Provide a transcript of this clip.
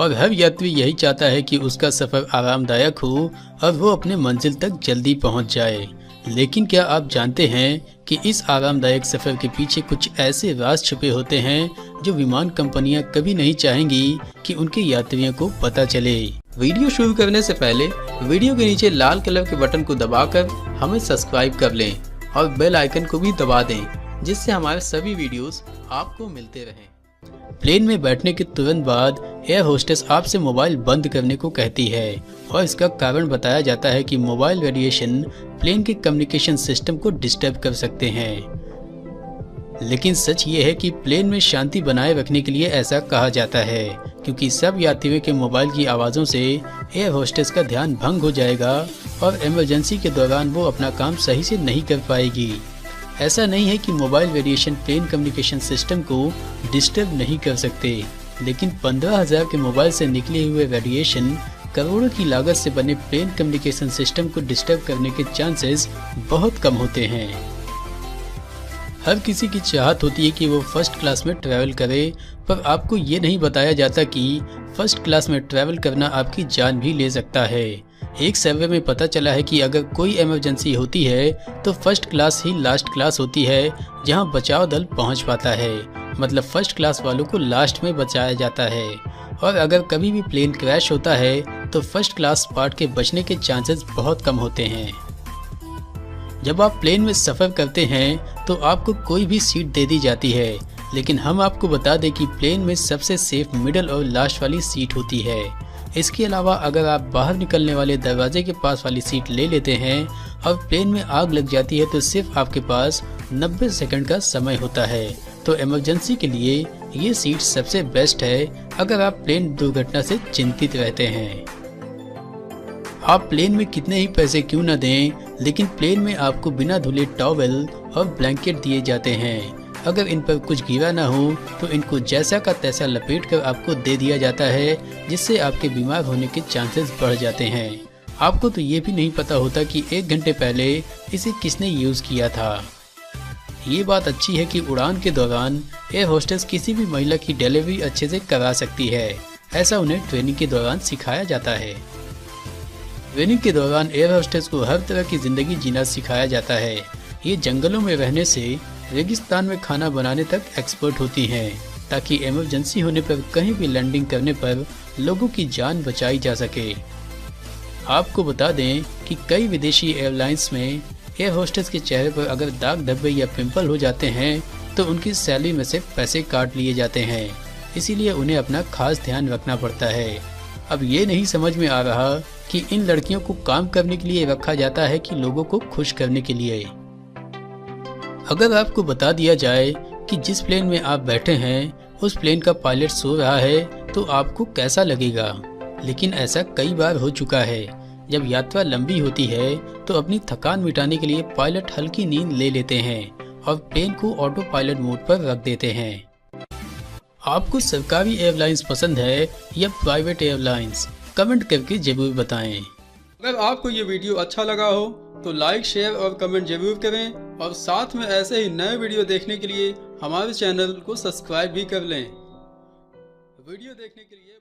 और हर यात्री यही चाहता है कि उसका सफ़र आरामदायक हो और वो अपने मंजिल तक जल्दी पहुंच जाए। लेकिन क्या आप जानते हैं कि इस आरामदायक सफ़र के पीछे कुछ ऐसे राज छुपे होते हैं जो विमान कंपनियां कभी नहीं चाहेंगी कि उनके यात्रियों को पता चले। वीडियो शुरू करने से पहले वीडियो के नीचे लाल कलर के बटन को दबाकर हमें सब्सक्राइब कर लें और बेल आइकन को भी दबा दें, जिससे हमारे सभी वीडियोस आपको मिलते रहें। प्लेन में बैठने के तुरंत बाद एयर होस्टेस आपसे मोबाइल बंद करने को कहती है और इसका कारण बताया जाता है कि मोबाइल रेडिएशन प्लेन के कम्युनिकेशन सिस्टम को डिस्टर्ब कर सकते हैं। लेकिन सच ये है कि प्लेन में शांति बनाए रखने के लिए ऐसा कहा जाता है, क्योंकि सब यात्रियों के मोबाइल की आवाज़ों से एयर होस्टेस का ध्यान भंग हो जाएगा और इमरजेंसी के दौरान वो अपना काम सही से नहीं कर पाएगी। ऐसा नहीं है कि mobile radiation plane communication system को डिस्टर्ब नहीं कर सकते, लेकिन 15,000 के मोबाइल से निकले हुए रेडिएशन करोड़ों की लागत से बने प्लेन कम्युनिकेशन सिस्टम को डिस्टर्ब करने के चांसेस बहुत कम होते हैं। हर किसी की चाहत होती है कि वो फर्स्ट क्लास में ट्रैवल करे, पर आपको ये नहीं बताया जाता कि फर्स्ट क्लास में ट्रैवल करना आपकी जान भी ले सकता है। एक सर्वे में पता चला है कि अगर कोई इमरजेंसी होती है तो फर्स्ट क्लास ही लास्ट क्लास होती है जहां बचाव दल पहुंच पाता है। मतलब फर्स्ट क्लास वालों को लास्ट में बचाया जाता है। और अगर कभी भी प्लेन क्रैश होता है तो फर्स्ट क्लास पार्ट के बचने के चांसेस बहुत कम होते हैं। जब आप प्लेन में सफ़र करते हैं तो आपको कोई भी सीट दे दी जाती है, लेकिन हम आपको बता दें कि प्लेन में सबसे सेफ मिडल और लास्ट वाली सीट होती है। इसके अलावा अगर आप बाहर निकलने वाले दरवाजे के पास वाली सीट ले लेते हैं और प्लेन में आग लग जाती है तो सिर्फ आपके पास 90 सेकंड का समय होता है। तो इमरजेंसी के लिए ये सीट सबसे बेस्ट है अगर आप प्लेन दुर्घटना से चिंतित रहते हैं। आप प्लेन में कितने ही पैसे क्यों न दें, लेकिन प्लेन में आपको बिना धुले टॉवेल और ब्लैंकेट दिए जाते हैं। अगर इन पर कुछ गिरा ना हो तो इनको जैसा का तैसा लपेट कर आपको दे दिया जाता है, जिससे आपके बीमार होने के चांसेस बढ़ जाते हैं। आपको तो ये भी नहीं पता होता कि 1 घंटे पहले इसे किसने यूज़ किया था। ये बात अच्छी है कि उड़ान के दौरान एयर होस्टेस किसी भी महिला की डिलीवरी अच्छे से करा सकती है। ऐसा उन्हें ट्रेनिंग के दौरान सिखाया जाता है। ट्रेनिंग के दौरान एयर होस्टेस को हर तरह की ज़िंदगी जीना सिखाया जाता है। ये जंगलों में रहने से रेगिस्तान में खाना बनाने तक एक्सपर्ट होती हैं, ताकि इमरजेंसी होने पर कहीं भी लैंडिंग करने पर लोगों की जान बचाई जा सके। आपको बता दें कि कई विदेशी एयरलाइंस में एयर होस्टेस के चेहरे पर अगर दाग धब्बे या पिंपल हो जाते हैं तो उनकी सैलरी में से पैसे काट लिए जाते हैं। इसीलिए उन्हें अपना खास ध्यान रखना पड़ता है। अब ये नहीं समझ में आ रहा कि इन लड़कियों को काम करने के लिए रखा जाता है कि लोगों को खुश करने के लिए। अगर आपको बता दिया जाए कि जिस प्लेन में आप बैठे हैं उस प्लेन का पायलट सो रहा है तो आपको कैसा लगेगा। लेकिन ऐसा कई बार हो चुका है। जब यात्रा लंबी होती है तो अपनी थकान मिटाने के लिए पायलट हल्की नींद ले लेते हैं और प्लेन को ऑटो पायलट मोड पर रख देते हैं। आपको सरकारी एयरलाइंस पसंद है या प्राइवेट एयरलाइंस? कमेंट करके जरूर बताएं। अगर आपको ये वीडियो अच्छा लगा हो तो लाइक, शेयर और कमेंट जरूर करें और साथ में ऐसे ही नए वीडियो देखने के लिए हमारे चैनल को सब्सक्राइब भी कर लें। वीडियो देखने के लिए